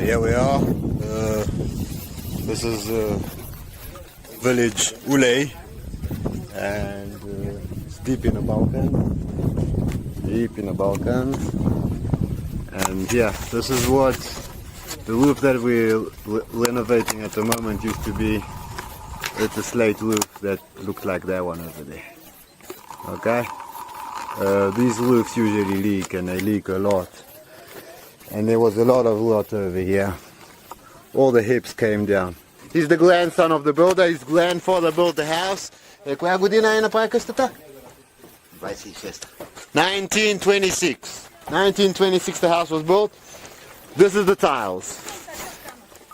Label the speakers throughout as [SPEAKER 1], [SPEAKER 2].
[SPEAKER 1] Here we are. This is village Ule, and it's deep in the Balkans. And yeah, this is what the roof that we're renovating at the moment used to be. It's a slate roof that looks like that one over there. Okay, these roofs usually leak, and they leak a lot. And there was a lot of water over here. All the hips came down. He's the grandson of the builder. His grandfather built the house. 1926. 1926 the house was built. This is the tiles.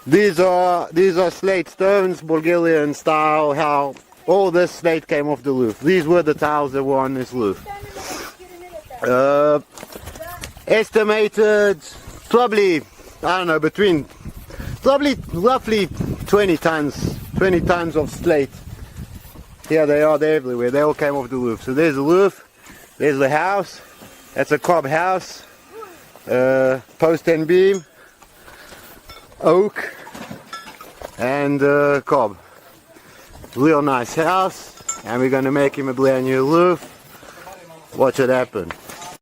[SPEAKER 1] These are slate stones, Bulgarian style. How all this slate came off the roof. These were the tiles that were on this roof. Estimated probably, I don't know, roughly 20 tons of slate. Here they are, they're everywhere. They all came off the roof. So there's the roof, there's the house. That's a cob house, post and beam, oak, and cob. Real nice house, and we're going to make him a brand new roof. Watch it happen.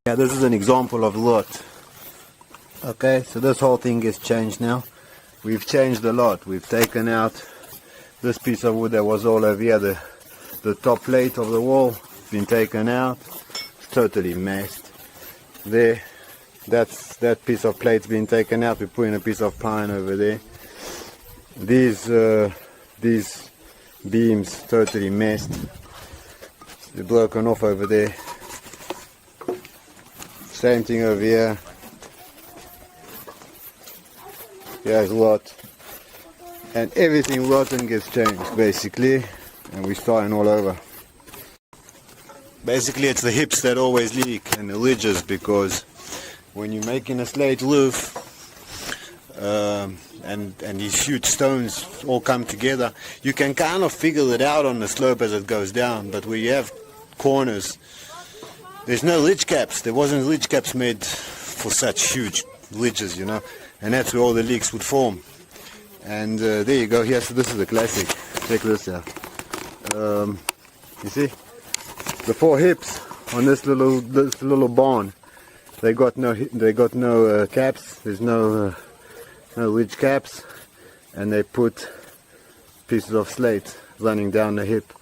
[SPEAKER 1] Yeah, this is an example of lot. Okay, so this whole thing is changed now. We've changed a lot. We've taken out this piece of wood that was all over here. The top plate of the wall been taken out. It's totally messed. There, that piece of plate's been taken out. We're putting a piece of pine over there. These beams totally messed. They're broken off over there. Same thing over here. Here's a lot. And everything rotten gets changed basically. And we're starting all over. Basically it's the hips that always leak and the ridges, because when you're making a slate roof and these huge stones all come together, you can kind of figure it out on the slope as it goes down. But where you have corners, there's no ridge caps. There wasn't ridge caps made for such huge ridges, you know, and that's where all the leaks would form. And there you go. Here, so this is a classic. Check this out. You see, the four hips on this little barn. They got no caps. There's no ridge caps, and they put pieces of slate running down the hip.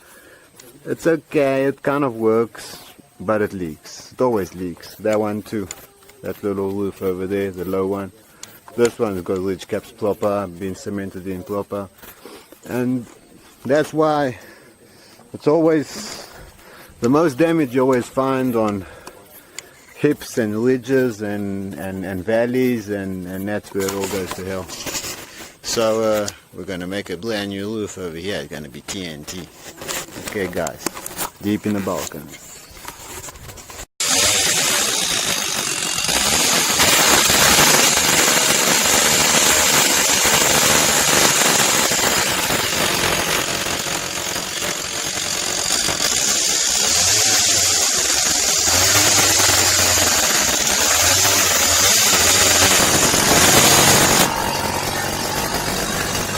[SPEAKER 1] It's okay. It kind of works. But it leaks. It always leaks. That one too. That little roof over there, the low one. This one's got ridge caps proper, been cemented in proper. And that's why it's always the most damage you always find on hips and ridges and valleys, and that's where it all goes to hell. So we're going to make a brand new roof over here. It's going to be TNT. Okay guys, deep in the Balkans.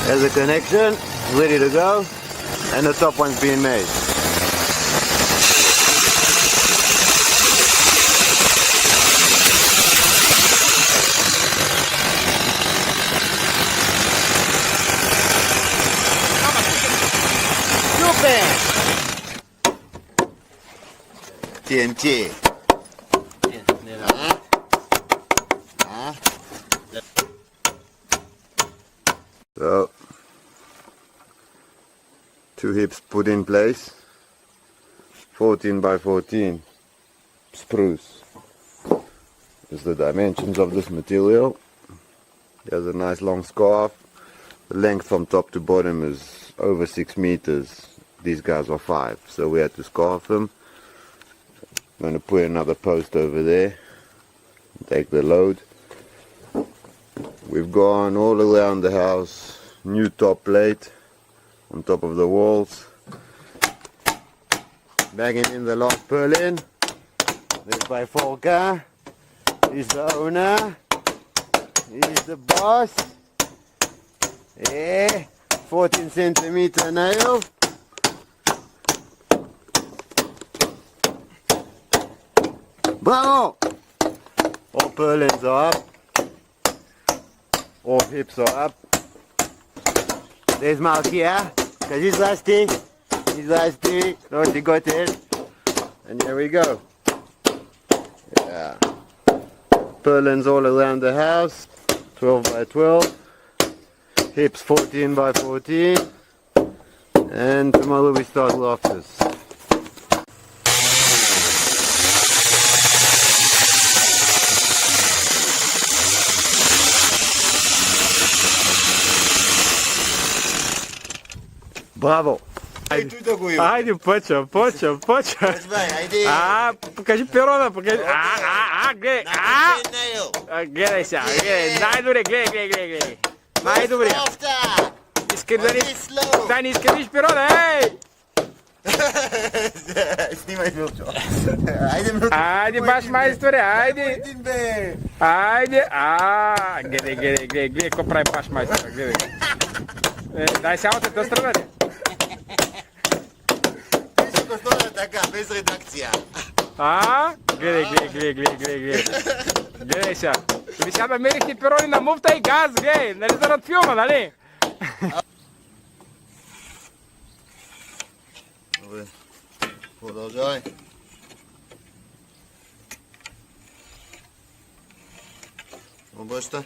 [SPEAKER 1] There's a connection, ready to go, and the top one's being made. TNT. So, two hips put in place, 14 by 14 spruce. This is the dimensions of this material. There's a nice long scarf. The length from top to bottom is over 6 meters. These guys are 5, so we had to scarf them. I'm going to put another post over there, take the load. We've gone all around the house, new top plate on top of the walls, bagging in the last purlin. This by Volker, he's the owner, he's the boss. Yeah, 14 centimeter nail. Bravo! All purlins are up. All hips are up. There's Malky, yeah? Because he's lusty. He's lusty. Don't you got it? And here we go. Yeah. Purlins all around the house. 12 by 12. Hips 14 by 14. And tomorrow we start lofters. Bravo!
[SPEAKER 2] Ajde, počeo. A, pokaži perona, pokaži. Gledaj se, najdublje, gledaj. Najdublje. Daj, ne iskreniš perona, ej!
[SPEAKER 1] Snimaj Milčo.
[SPEAKER 2] Ajde, baš majstore, ajde. Ajde, gledaj, ko pravi baš majstora, gledaj. Daj se auto, to strvati.
[SPEAKER 1] Koštola taka, bez redakcija.
[SPEAKER 2] A? Gledaj. Gledaj se. Mi sada meriš ti peroni na mufta i gaz, gledaj, нали zarad filma, нали?
[SPEAKER 1] Добре, продължавай. Обръщай.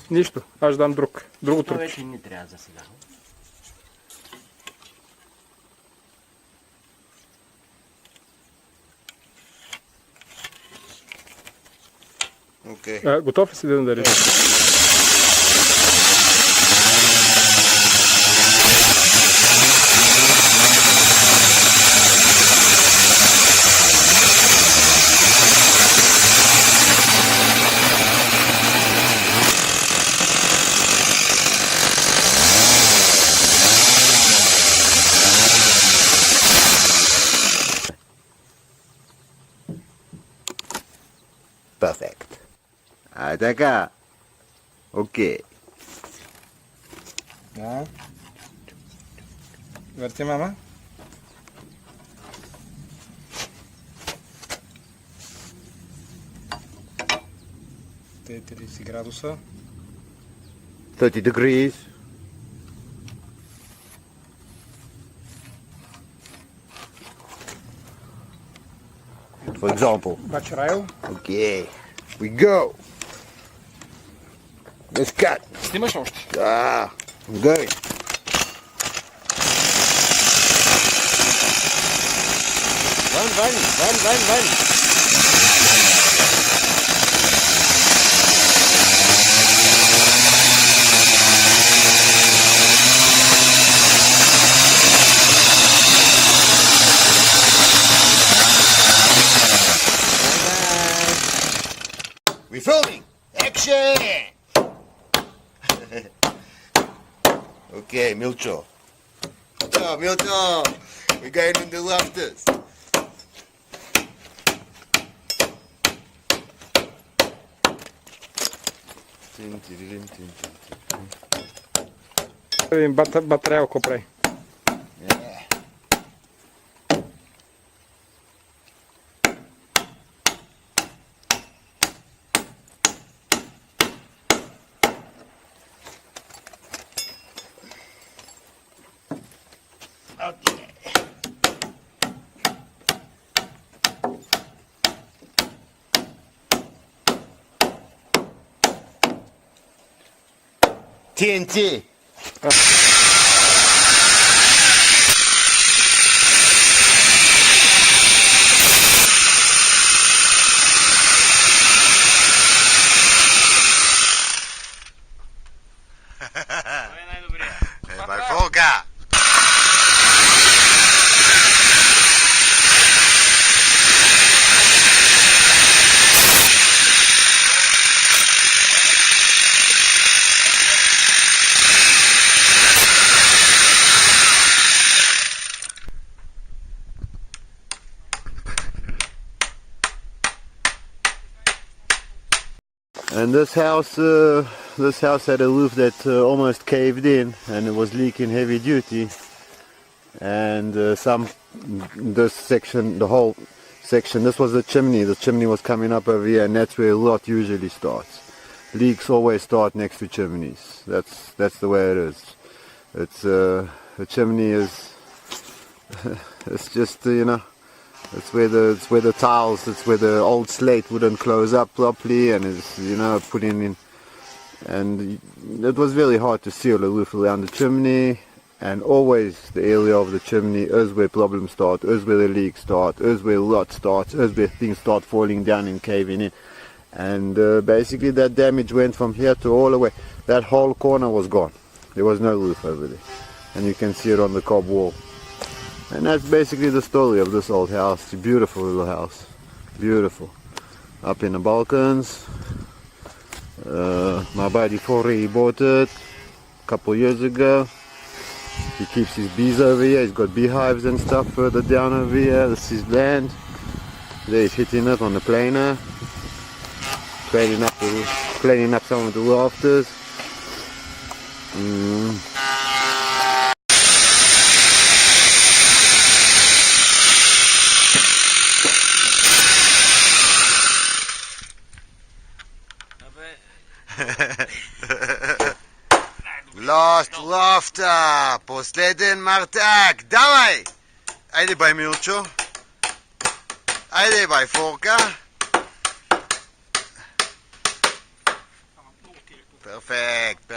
[SPEAKER 2] Нищо. Аз дам друго
[SPEAKER 3] Това
[SPEAKER 2] труп.
[SPEAKER 3] вече не трябва за сега.
[SPEAKER 1] Окей.
[SPEAKER 2] Готов ли си да режеш?
[SPEAKER 1] Perfect. Така. Окей.
[SPEAKER 2] Да. Върти, мама. Те 30 градуса.
[SPEAKER 1] 30 degrees. For example.
[SPEAKER 2] Бач Раел.
[SPEAKER 1] Okay. We go. Let's cut.
[SPEAKER 2] Снимаш още.
[SPEAKER 1] I'm going. Run. We're filming. Action. Okay, Milcho. Milcho. We're going in the lofters.
[SPEAKER 2] Батарея ако прави.
[SPEAKER 1] TNT. By Volga. And this house had a roof that almost caved in, and it was leaking heavy duty. And this section, the whole section, this was the chimney. The chimney was coming up over here, and that's where a lot usually starts. Leaks always start next to chimneys. That's the way it is. It's a chimney is. It's just it's where the tiles, it's where the old slate wouldn't close up properly, and it's put in, and it was very hard to seal the roof around the chimney. And always the area of the chimney is where problems start, is where the leaks start, is where rot starts, is where things start falling down and caving in. And basically that damage went from here to all the way. That whole corner was gone. There was no roof over there. And you can see it on the cob wall. And that's basically the story of this old house. It's a beautiful little house. Beautiful. Up in the Balkans. My buddy Corey, he bought it a couple years ago. He keeps his bees over here. He's got beehives and stuff further down over here. This is land. There he's hitting it on the planer. Planing up some of the rafters. Lost rafter, последен мартак, давай! Ajde baj Milčo, ajde baj Forka. Perfect.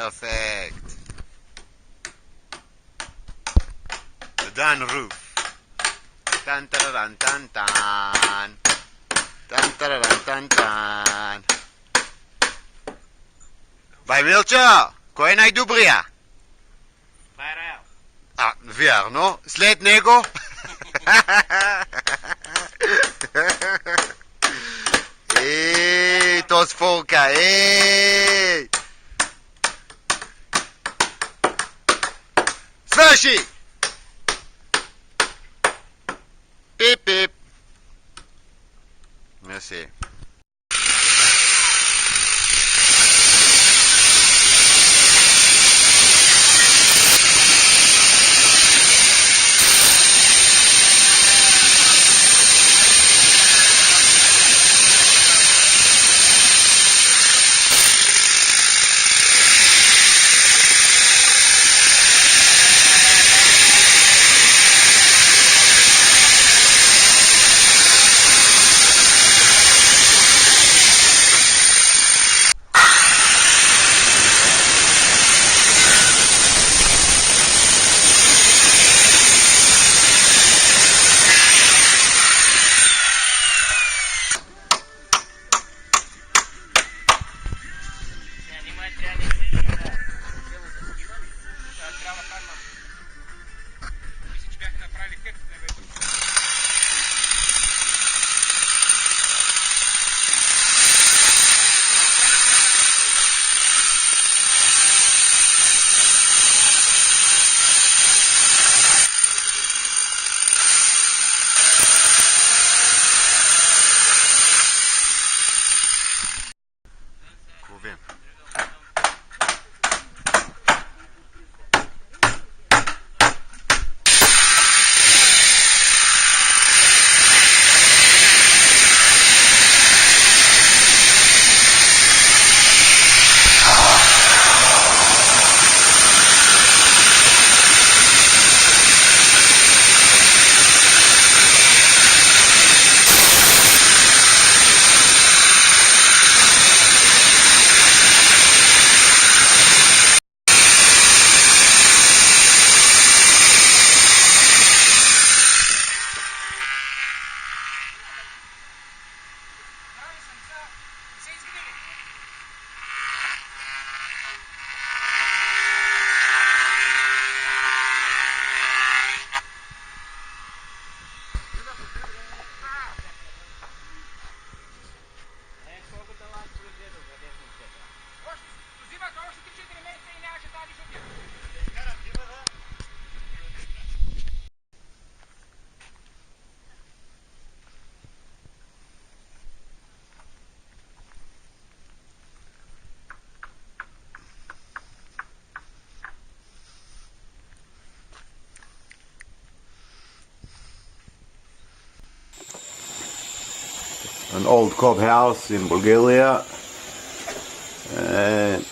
[SPEAKER 1] The done roof. Tan tararan tan tan. Tan tararan tan tan. Baj Milčo! Кой е най-добрия?
[SPEAKER 2] Това е Раел.
[SPEAKER 1] Вярно. След него? Ей, то с Фолка, ей! Свърши! Пип. Мерси. an old cob house in Bulgaria, and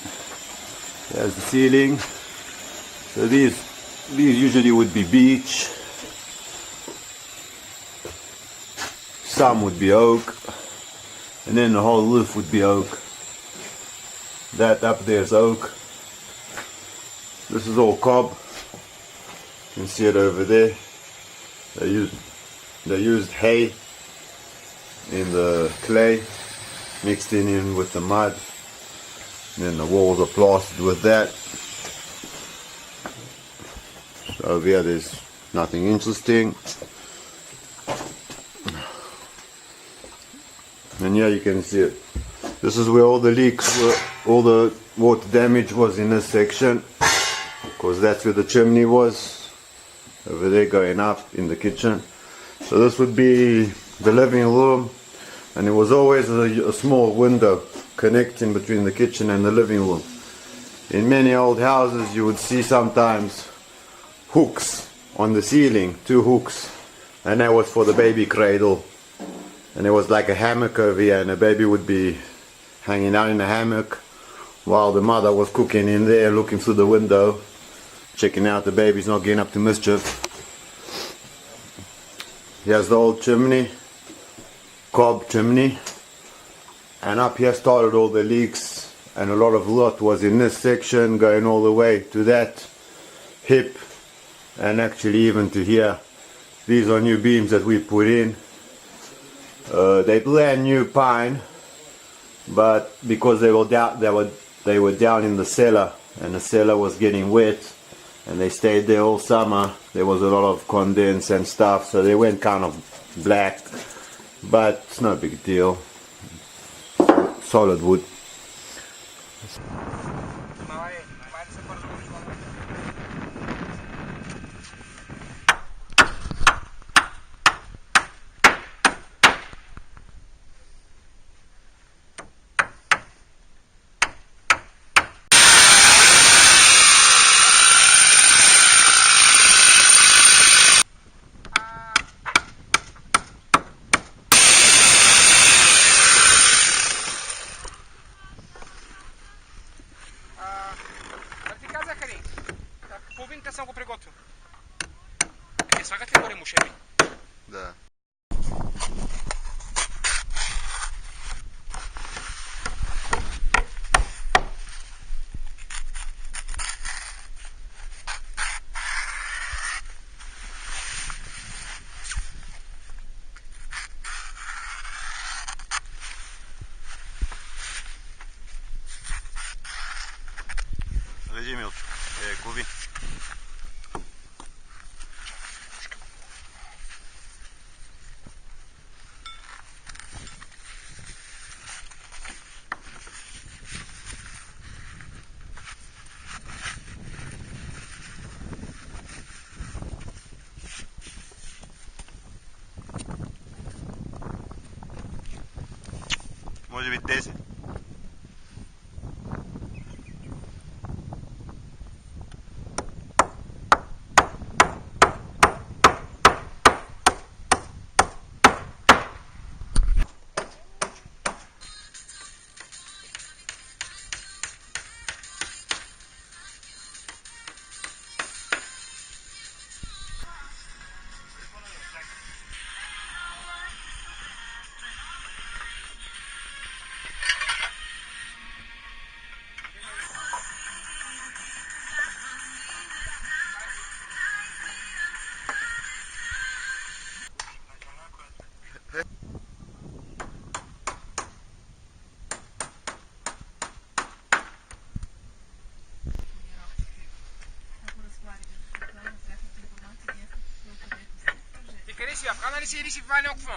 [SPEAKER 1] there's the ceiling. So these usually would be beech, some would be oak, and then the whole roof would be oak. That up there is oak. This is all cob. You can see it over there. They used hay in the clay, mixed in with the mud, and then the walls are plastered with that. So over here there's nothing interesting. And here you can see it. This is where all the leaks were, all the water damage was in this section, because that's where the chimney was, over there going up in the kitchen. So this would be the living room, and there was always a small window connecting between the kitchen and the living room. In many old houses you would see sometimes hooks on the ceiling, 2 hooks, and that was for the baby cradle. And there was like a hammock over here, and the baby would be hanging out in the hammock while the mother was cooking in there, looking through the window, checking out the baby's not getting up to mischief. Here's the old chimney, cob chimney, and up here started all the leaks, and a lot of rot was in this section going all the way to that hip, and actually even to here. These are new beams that we put in. They brand new pine, but because they were down in the cellar, and the cellar was getting wet, and they stayed there all summer, there was a lot of condense and stuff, so they went kind of black, but it's no big deal. Solid wood.
[SPEAKER 2] Половинка съм го приготвил. Вие слагате горе мушеви?
[SPEAKER 1] Да. Режимил, куби. Може би 10.
[SPEAKER 2] Къде си? Афгана ли си или си в Валиоква?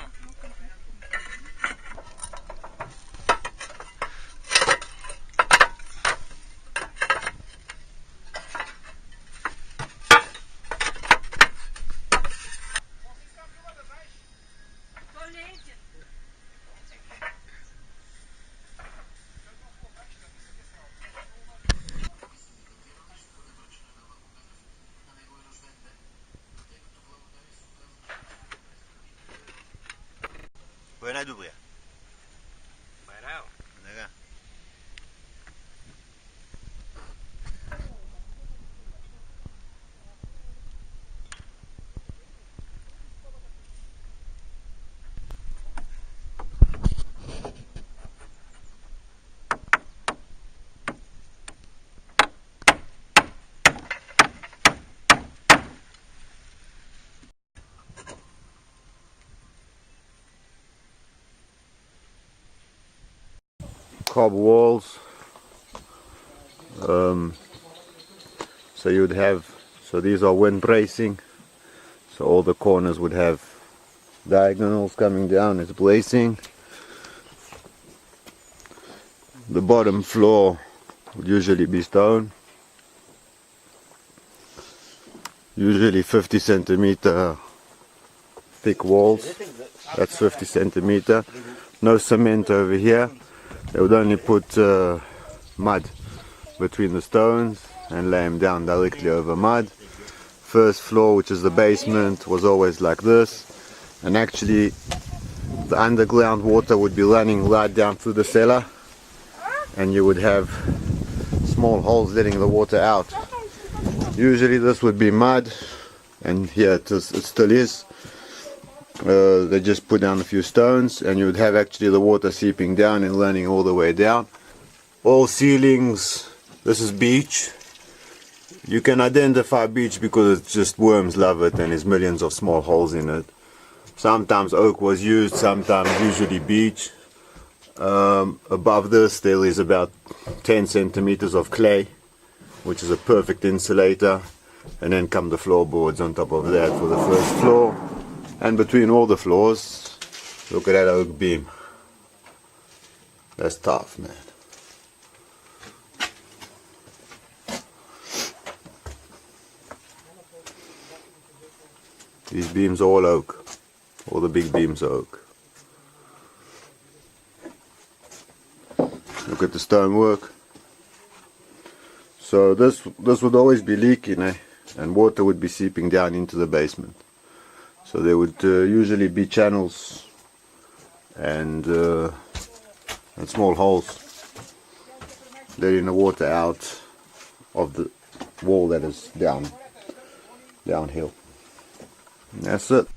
[SPEAKER 1] Кой е най-добрия? cob walls. So you'd have, so these are wind bracing, so all the corners would have diagonals coming down as bracing. The bottom floor would usually be stone, usually 50 centimeter thick walls. That's 50 centimeter. No cement over here. They would only put mud between the stones and lay them down directly over mud. First floor, which is the basement, was always like this, and actually the underground water would be running right down through the cellar, and you would have small holes letting the water out. Usually this would be mud, and here it still is. They just put down a few stones, and you would have actually the water seeping down and running all the way down. All ceilings, this is beech. You can identify beech because it's just worms love it and there's millions of small holes in it. Sometimes oak was used, sometimes usually beech. Above this there is about 10 centimeters of clay, which is a perfect insulator, and then come the floorboards on top of that for the first floor. And between all the floors, look at that oak beam. That's tough, man. These beams are all oak. All the big beams are oak. Look at the stonework. So this would always be leaking, and water would be seeping down into the basement. So there would usually be channels and small holes letting the water out of the wall that is downhill. And that's it.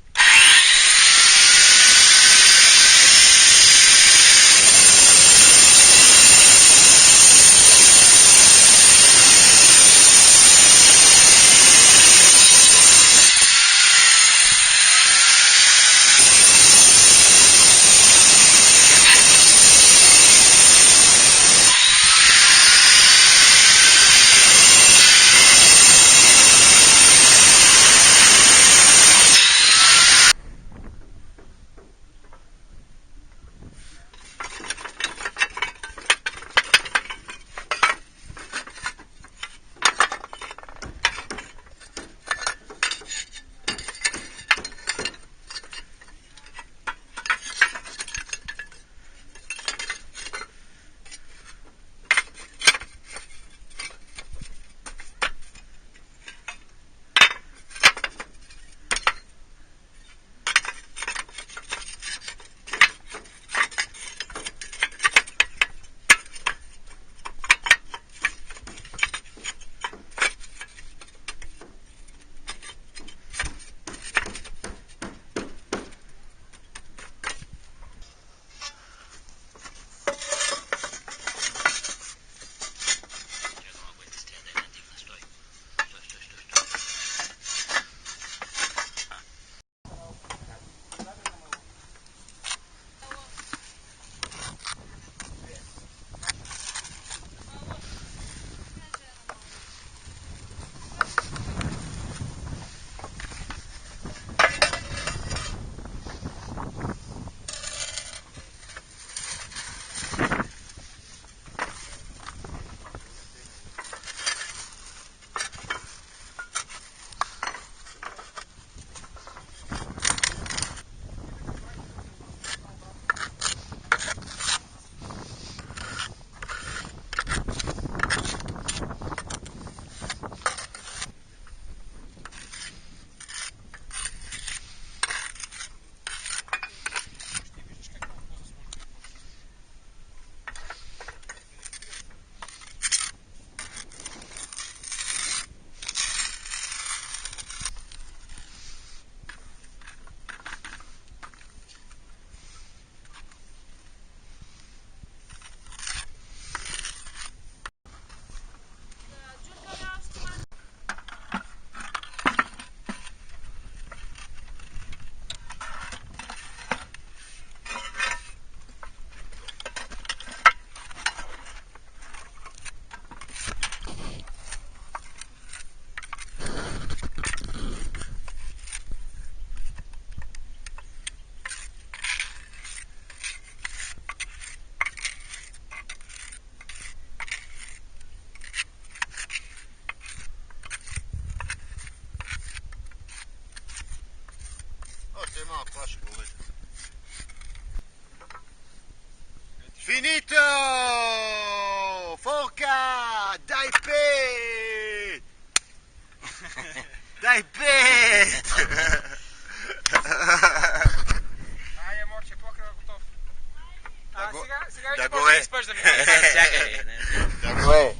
[SPEAKER 1] That way.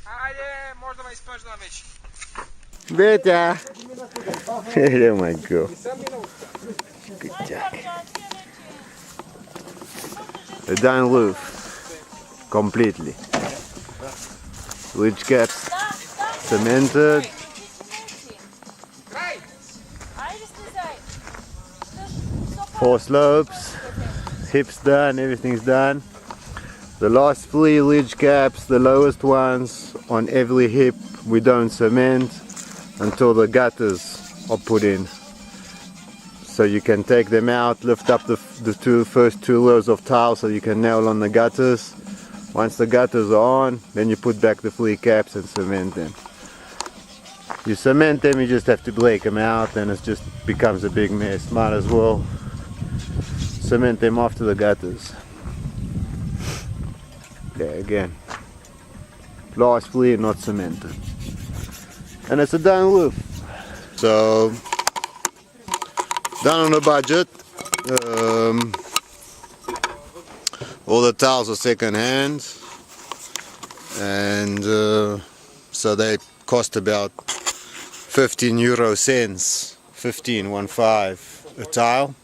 [SPEAKER 2] Ajde, možda mai spaš da već.
[SPEAKER 1] Beta. There we go. Good job. A done roof. Completely. Ridge caps cemented. Four slopes. Hips done. Everything's done. The last 3 ridge caps, the lowest ones on every hip, we don't cement until the gutters are put in. So you can take them out, lift up the first 2 rows of tile so you can nail on the gutters. Once the gutters are on, then you put back the 3 caps and cement them. You cement them, you just have to break them out, and it just becomes a big mess. Might as well cement them after the gutters. Okay, again, last 3 not cemented. And it's a done roof. So, done on a budget. All the tiles are second hand, and so they cost about 15 euro cents, 15 a tile,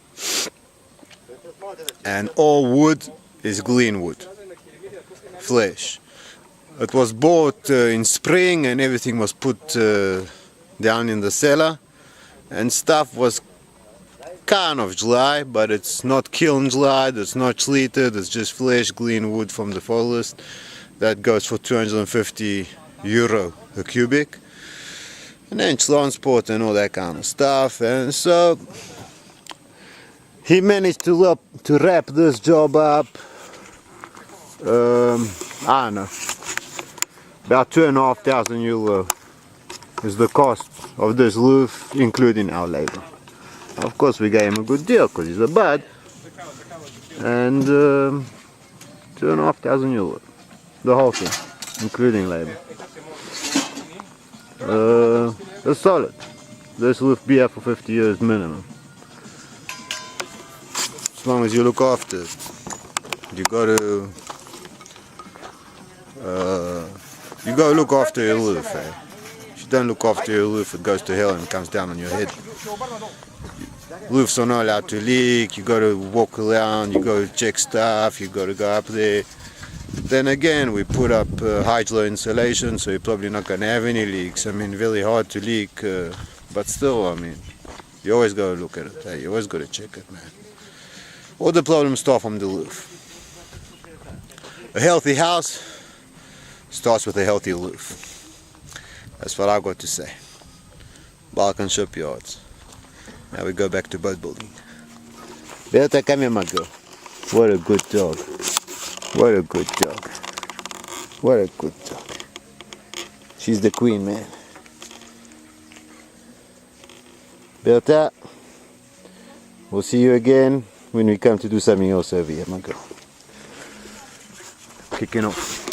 [SPEAKER 1] and all wood is green wood, flesh. It was bought in spring, and everything was put down in the cellar, and stuff was kind of dry, but it's not kiln dried, it's not sleeted, it's just flesh green wood from the forest. That goes for 250 euro a cubic, and then transport and all that kind of stuff. And so he managed to wrap this job up, I don't know, about 2,500 euro is the cost of this roof, including our labor. Of course, we gave him a good deal because he's a bud, and 2,500 euro, the whole thing, including labor. It's solid. This roof be here for 50 years minimum, as long as you look after it. You gotta look after your roof. Eh? If you don't look after your roof, it goes to hell and comes down on your head. Roofs are not allowed to leak. You got to walk around, you got to check stuff, you got to go up there. Then again, we put up hydro insulation, so you're probably not going to have any leaks. I mean, very hard to leak, but still, I mean, you always got to look at it. You always got to check it, man. All the problems start from the roof. A healthy house starts with a healthy roof. That's what I got to say. Balkan Shipyards. Now we go back to boat building. Berta, come here, my girl. What a good dog. What a good dog. What a good dog. She's the queen, man. Berta, we'll see you again when we come to do something else over here, my girl. Kicking off.